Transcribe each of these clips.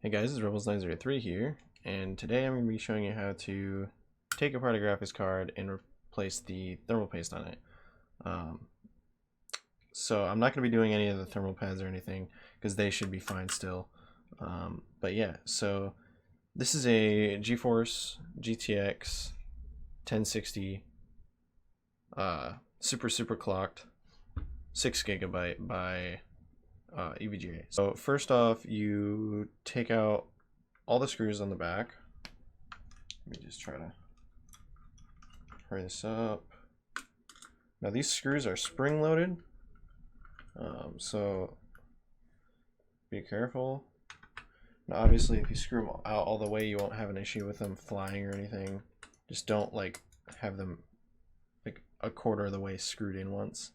Hey guys, it's Rebels903 here, and today I'm going to be showing you how to take apart a graphics card and replace the thermal paste on it. So I'm not going to be doing any of the thermal pads or anything, because they should be fine still. But yeah, so this is a GeForce GTX 1060 super clocked 6GB by EVGA. So first off, you take out all the screws on the back. Let me just try to hurry this up. Now these screws are spring loaded, so be careful. Now obviously if you screw them out all the way, you won't have an issue with them flying or anything. Just don't like have them like a quarter of the way screwed in once,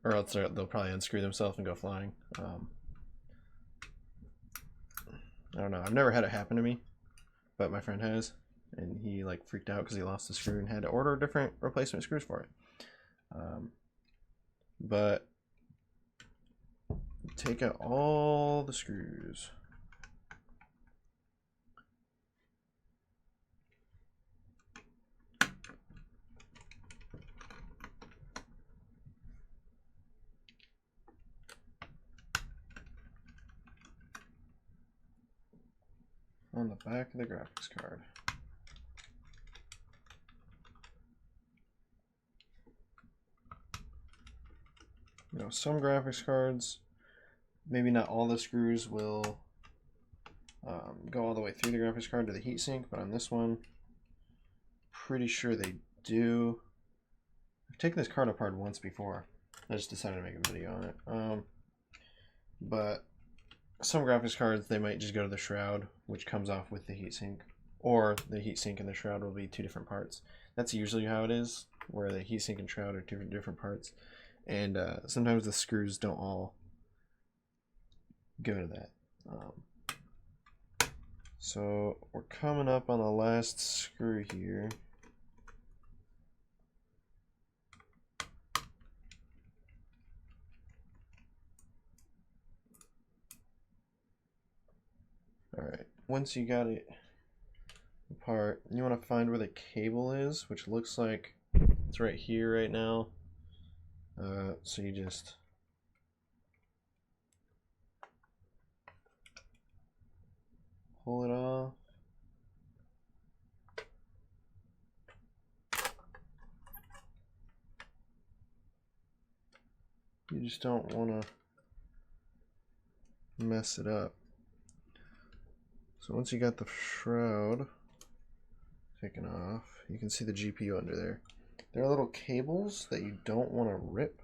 or else they'll probably unscrew themselves and go flying. I don't know, I've never had it happen to me, but my friend has, and he like freaked out because he lost the screw and had to order different replacement screws for it. But take out all the screws. On the back of the graphics card. You know, some graphics cards, maybe not all the screws will go all the way through the graphics card to the heatsink, but on this one, pretty sure they do. I've taken this card apart once before. I just decided to make a video on it. But some graphics cards, they might just go to the shroud, which comes off with the heatsink, or the heatsink and the shroud will be two different parts. That's usually how it is, where the heatsink and shroud are two different parts, and sometimes the screws don't all go to that. So we're coming up on the last screw here. Alright, once you got it apart, you want to find where the cable is, which looks like it's right here right now. So you just pull it off. You just don't want to mess it up. So once you got the shroud taken off, you can see the GPU under there. There are little cables that you don't want to rip.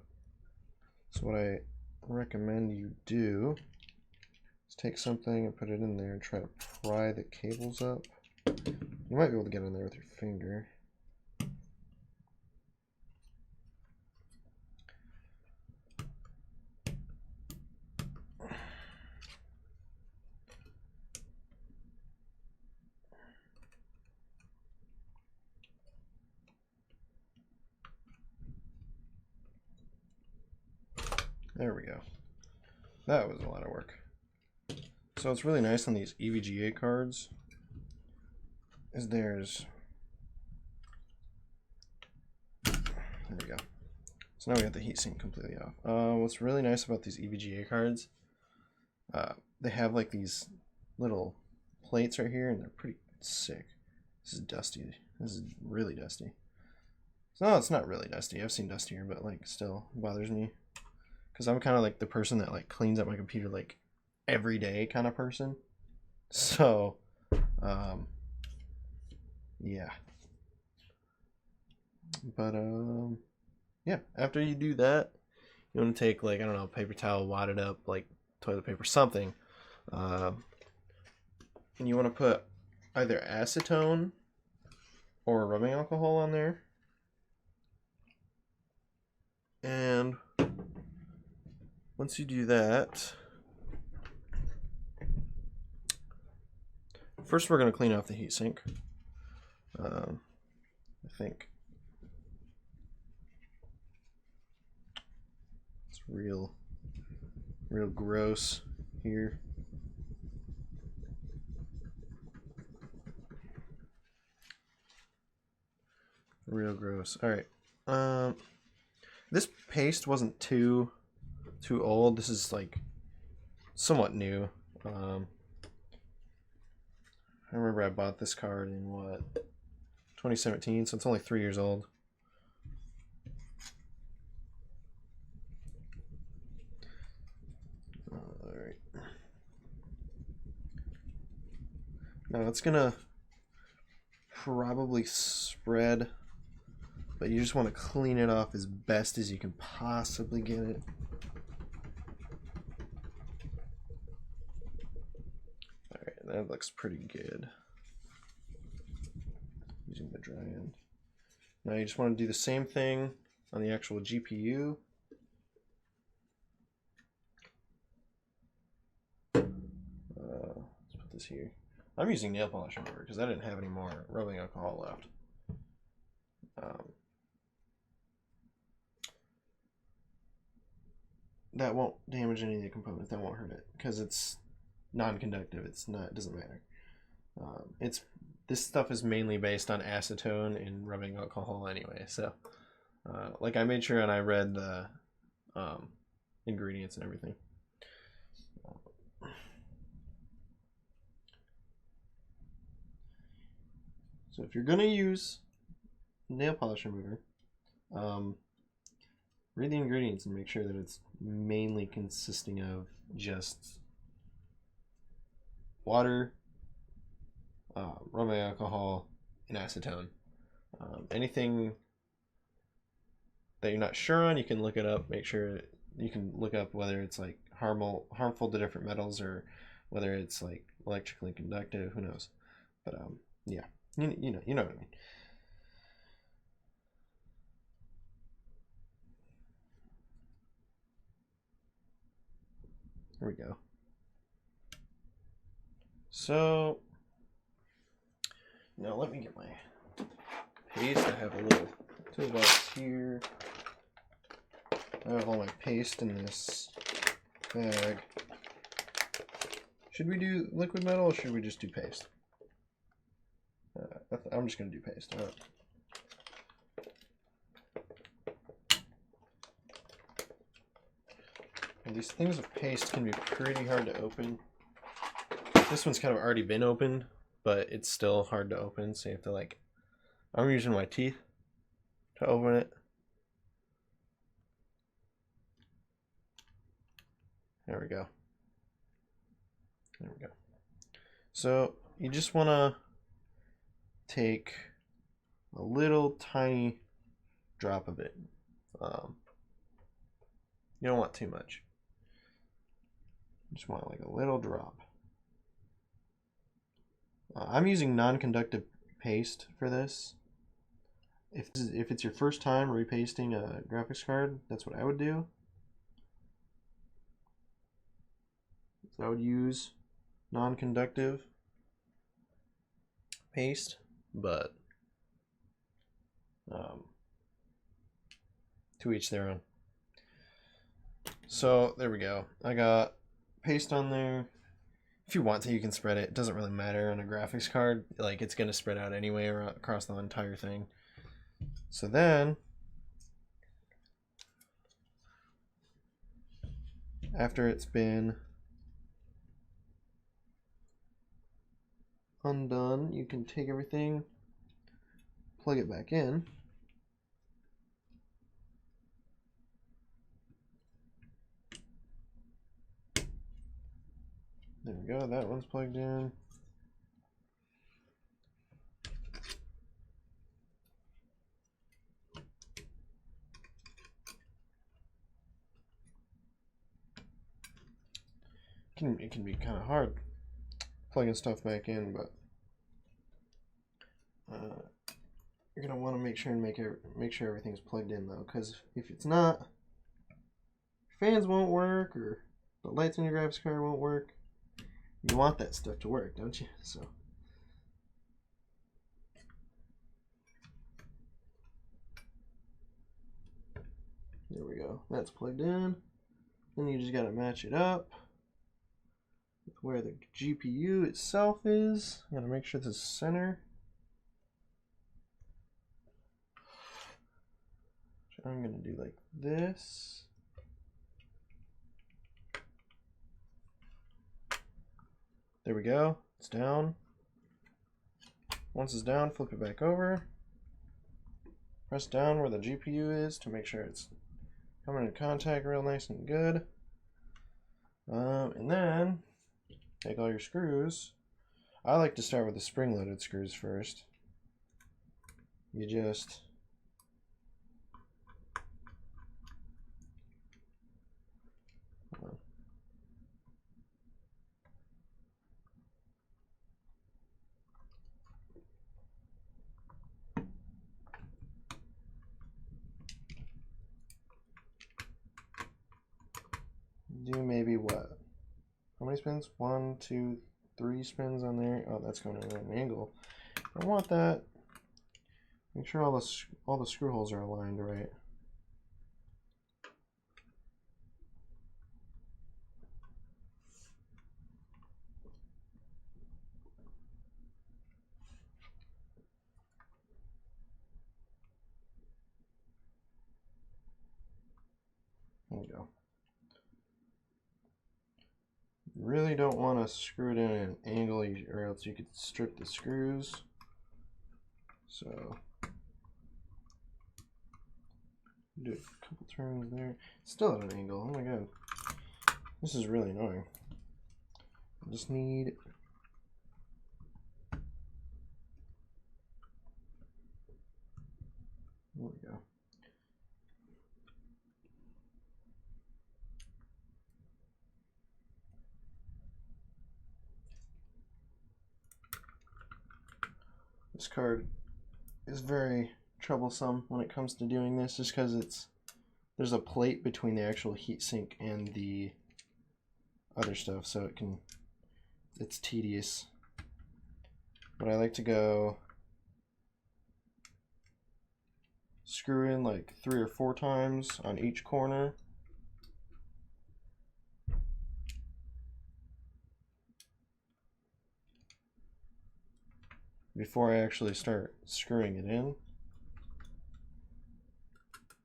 So what I recommend you do is take something and put it in there and try to pry the cables up. You might be able to get in there with your finger. There we go. That was a lot of work. So it's really nice on these EVGA cards is there's, there we go. So now we got the heatsink completely off. What's really nice about these EVGA cards, they have like these little plates right here, and they're pretty sick. This is dusty. This is really dusty. So no, it's not really dusty. I've seen dustier, but like still bothers me. Because I'm kind of like the person that like cleans up my computer like every day kind of person. So, yeah. But, yeah, after you do that, you want to take like, I don't know, paper towel, wad it up, like toilet paper, something. And you want to put either acetone or rubbing alcohol on there. And once you do that, first we're going to clean off the heatsink. I think it's real gross here. Real gross. All right. This paste wasn't too old. This is like somewhat new. I remember I bought this card in what, 2017, so it's only 3 years old. All right. Now it's gonna probably spread, but you just want to clean it off as best as you can possibly get it. Alright, that looks pretty good. Using the dry end. Now you just want to do the same thing on the actual GPU. Let's put this here. I'm using nail polish remover because I didn't have any more rubbing alcohol left. That won't damage any of the components. That won't hurt it because it's non-conductive. It's not. It doesn't matter. This stuff is mainly based on acetone and rubbing alcohol anyway. So, like I made sure and I read the ingredients and everything. So if you're gonna use nail polish remover, read the ingredients and make sure that it's mainly consisting of just water, rubbing alcohol, and acetone. Anything that you're not sure on, you can look it up. Make sure you can look up whether it's like harmful to different metals or whether it's like electrically conductive. Who knows? But yeah, you know what I mean. There we go. So now let me get my paste. I have a little toolbox here. I have all my paste in this bag. Should we do liquid metal or should we just do paste? I'm just going to do paste. All right. And these things of paste can be pretty hard to open. This one's kind of already been opened, but it's still hard to open, so you have to like, I'm using my teeth to open it. There we go. There we go. So you just want to take a little tiny drop of it. You don't want too much. You just want like a little drop. I'm using non-conductive paste for this. If it's your first time repasting a graphics card, that's what I would do. So I would use non-conductive paste, but to each their own. So there we go. I got paste on there. If you want to, you can spread it. It doesn't really matter on a graphics card. Like, it's going to spread out anyway across the entire thing. So then, after it's been undone, you can take everything, plug it back in. There we go, that one's plugged in. It can be kind of hard plugging stuff back in, but you're gonna want to make sure and make sure everything's plugged in though, because if it's not, fans won't work or the lights on your graphics card won't work. You want that stuff to work, don't you? So there we go. That's plugged in. Then you just gotta match it up with where the GPU itself is. Gotta make sure this is center. I'm gonna do like this. There we go. It's down. Once it's down, flip it back over. Press down where the GPU is to make sure it's coming in contact real nice and good. And then take all your screws. I like to start with the spring-loaded screws first. You just do maybe what? How many spins? 1, 2, 3 spins on there. Oh, that's going at an angle. I want that. Make sure all the screw holes are aligned right. There we go. You really don't want to screw it in at an angle or else you could strip the screws. So do a couple turns there. Still at an angle. Oh my god. This is really annoying. I just need there we go. This card is very troublesome when it comes to doing this, just because there's a plate between the actual heatsink and the other stuff, so it's tedious. But I like to go screw in like 3 or 4 times on each corner. Before I actually start screwing it in,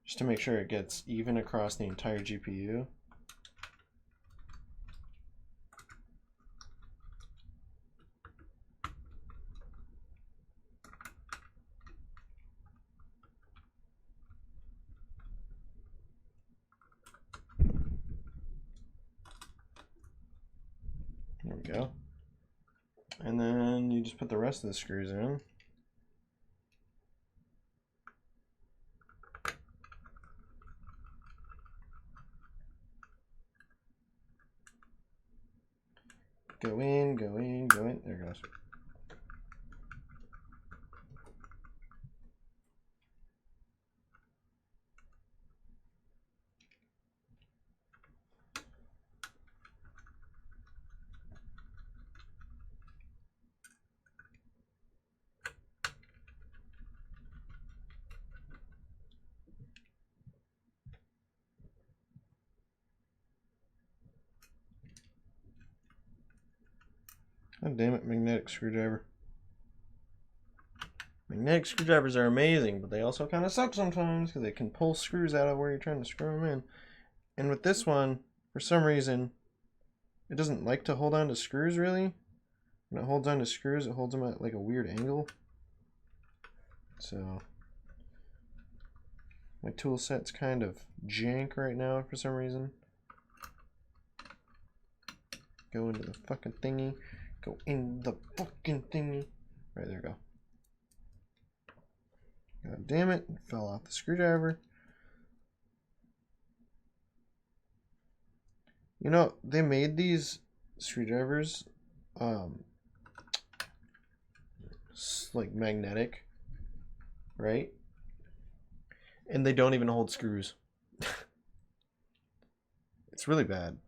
just to make sure it gets even across the entire GPU. There we go. And then you just put the rest of the screws in. Go in, go in, go in. There it goes. God damn it, magnetic screwdriver. Magnetic screwdrivers are amazing, but they also kind of suck sometimes because they can pull screws out of where you're trying to screw them in. And with this one, for some reason, it doesn't like to hold on to screws really. When it holds on to screws, it holds them at like a weird angle. So my tool set's kind of jank right now for some reason. Go into the fucking thingy. Go in the fucking thingy. Right, there we go. God damn it, it fell off the screwdriver. You know, they made these screwdrivers like magnetic, right? And they don't even hold screws. It's really bad.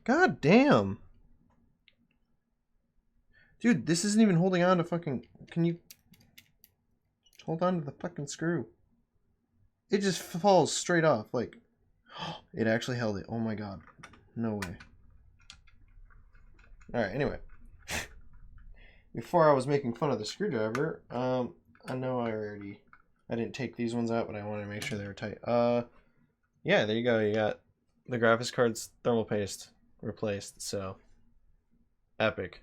God damn. Dude, this isn't even holding on to fucking... Can you... hold on to the fucking screw? It just falls straight off. Like, It actually held it. Oh my god. No way. Alright, anyway. Before I was making fun of the screwdriver, I know I didn't take these ones out, but I wanted to make sure they were tight. Yeah, there you go. You got the graphics card's thermal paste replaced, so epic.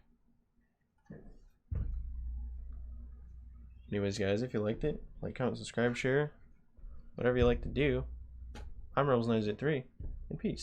Anyways, guys, if you liked it, like, comment, subscribe, share, whatever you like to do. I'm Rebels983, and peace.